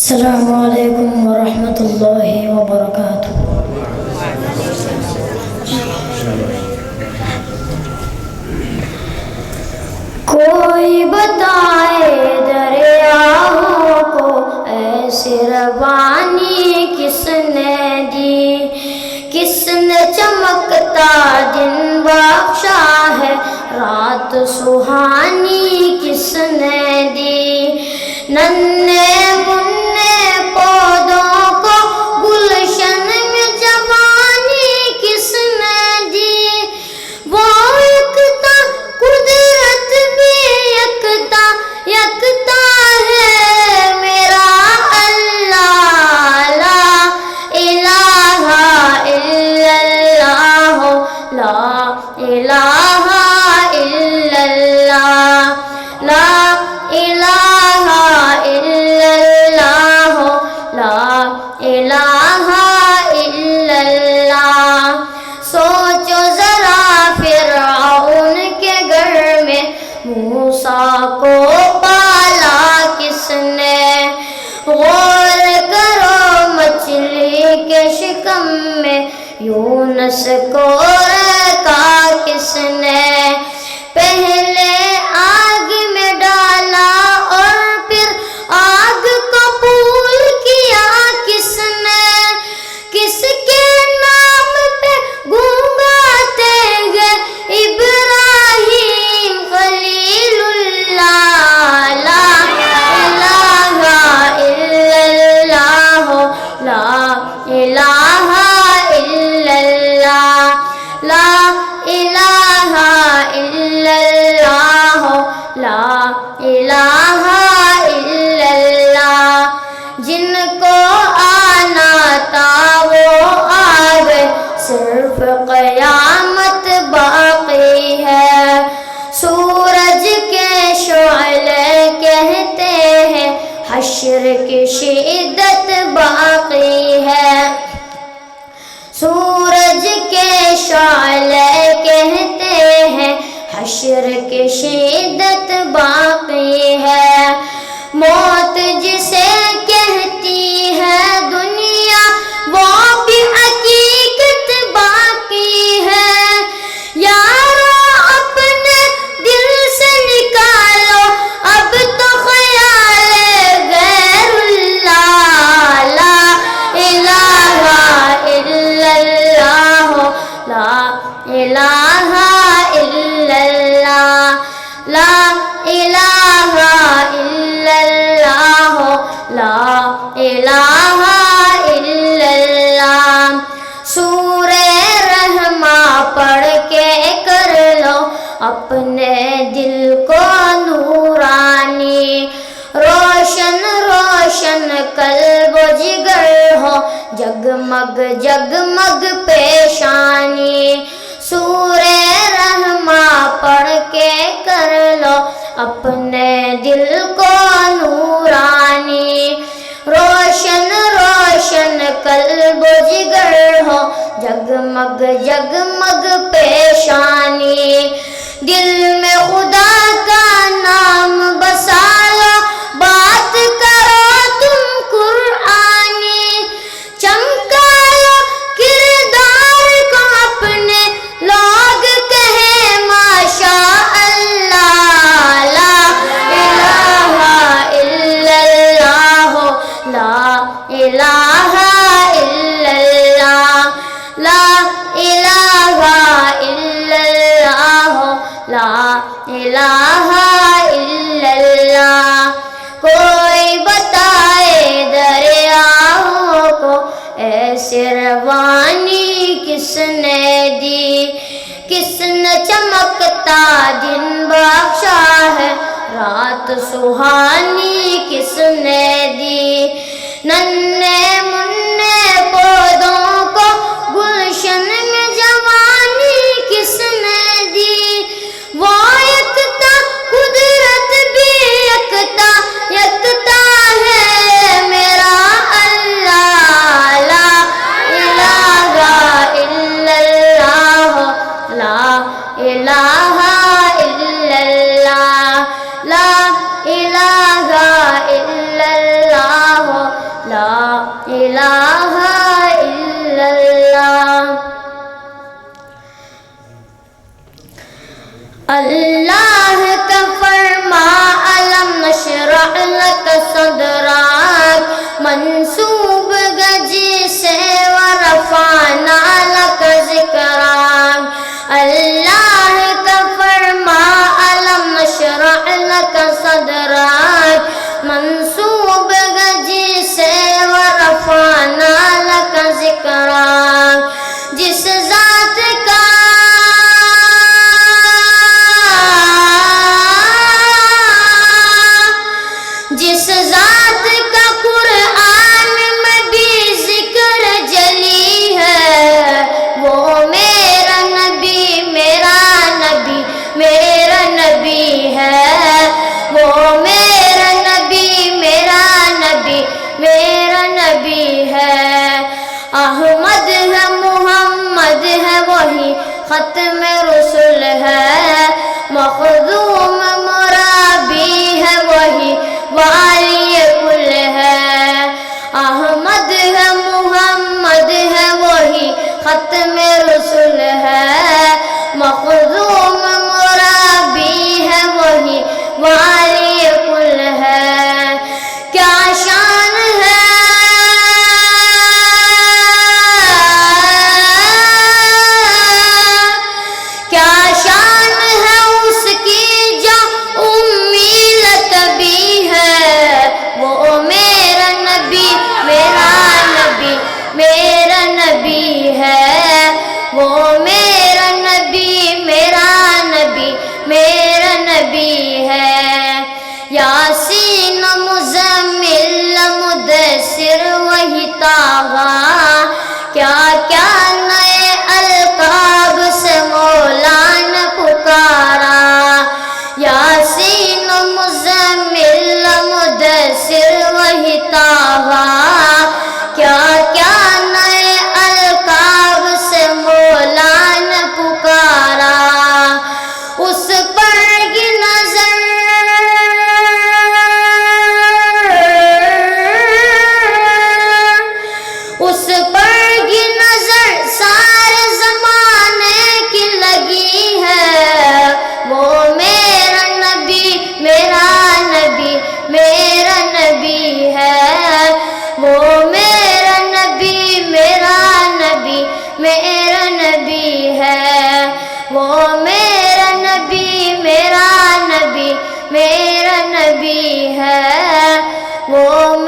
السلام علیکم ورحمۃ اللہ وبرکاتہ۔ کوئی بتائے دریاؤں کو ایسی روانی کس نے دی، کس نے چمکتا دن بخشا ہے، رات سہانی کس نے دی، ننھے منھے پودوں کو گلشن میں جوانی کس نے دی، وہ یکتا قدرت بھی یکتا یکتا ہے میرا اللہ، لا الہ الا اللہ، لا الہ الا اللہ، لا الہ الا اللہ، لا الہ الا اللہ۔ سوچو ذرا فرعون کے گھر میں موسیٰ کو پالا کس نے، غور کرو مچھلی کے شکم میں یونس کو رکھا کس نے، پہلے آگ میں ڈالا اور پھر آگ کو پھول کیا کس نے، کس کے نام پہ گونگاتے گئے ابراہیم خلیل اللہ، لا الہ الا اللہ، لا الہ الا اللہ، لا الہ الا اللہ، لا الہ الا اللہ۔ جن کو آنا تھا وہ آ گئے، صرف قیامت باقی ہے، سورج کے شعلے کہتے ہیں حشر کی شدت باقی ہے، سورج کے شعلے کہتے ہیں حشر کی شدت باقی ہے، موت جسے کہتی ہے دنیا وہ بھی حقیقت باقی ہے، یارو اپنے دل سے نکالو اب تو خیال غیر اللہ، لا الہ الا اللہ، لا الہ الا اللہ، لا الہ الا اللہ، لا الہ الا اللہ۔ سورہ رحمہ پڑھ کے کر لو اپنے دل کو نورانی، روشن روشن قلب و جگر ہو جگمگ جگمگ پیشانی، سورہ رحمہ پڑھ کے کر لو اپنے دل کو نورانی، روشن روشن قلب و جگر ہو جگمگ جگمگ پیشانی، دل میں خدا کا نام بسا لو، بات کرو تم قرآنی، چمکا لو کردار کو اپنے، لوگ کہیں ماشاء اللہ، لا الہ الا اللہ، لا الہ الا اللہ، لا الہ الا اللہ، لا الہ الا اللہ۔ کوئی بتائے دریاؤں کو ایسی روانی کس نے دی، کس نے چمکتا دن بخشا ہے، رات سہانی کس نے دی، ننھے منھے پودوں کو گلشن میں جوانی کس نے دی، وہ یکتا قدرت بھی یکتا یکتا ہے میرا اللہ، لا الہ الا اللہ، لا الہ الا اللہ، لا الہ الا اللہ، جس ذات کا قرآن میں بھی ذکر جلی ہے، وہ میرا نبی میرا نبی میرا نبی ہے، وہ میرا نبی میرا نبی میرا نبی ہے۔ احمد ہے محمد ہے وہی ختم رسول ہے، مخدوم مرابی ہے وہی والی کل ہے۔ احمد ہے محمد ہے وہی ختم رسول ہے، مخدوم مرابی ہے وہی والی کل ہے۔ کیا شان ہے کیا شان ہے اس کی جو امی لقبی ہے، وہ میرا نبی میرا نبی میرا نبی ہے، وہ میرا نبی میرا نبی میرا نبی ہے۔ یاسین مزمل مدثر وہی طٰہٰ، کیا کیا نئے القاب سے مولا نے پکارا۔ یاسین مزمل مدثر وہی طٰہٰ، کیا کیا نئے القاب سے مولا نے پکارا۔ اس پر کی نظر اس پر کی نظر سارے زمانے کی لگی ہے، وہ میرا نبی میرا نبی میرا نبی ہے، وہ میرا نبی میرا نبی میرا نبی ہے، وہ میرا نبی میرا نبی میرا نبی ہے، وہ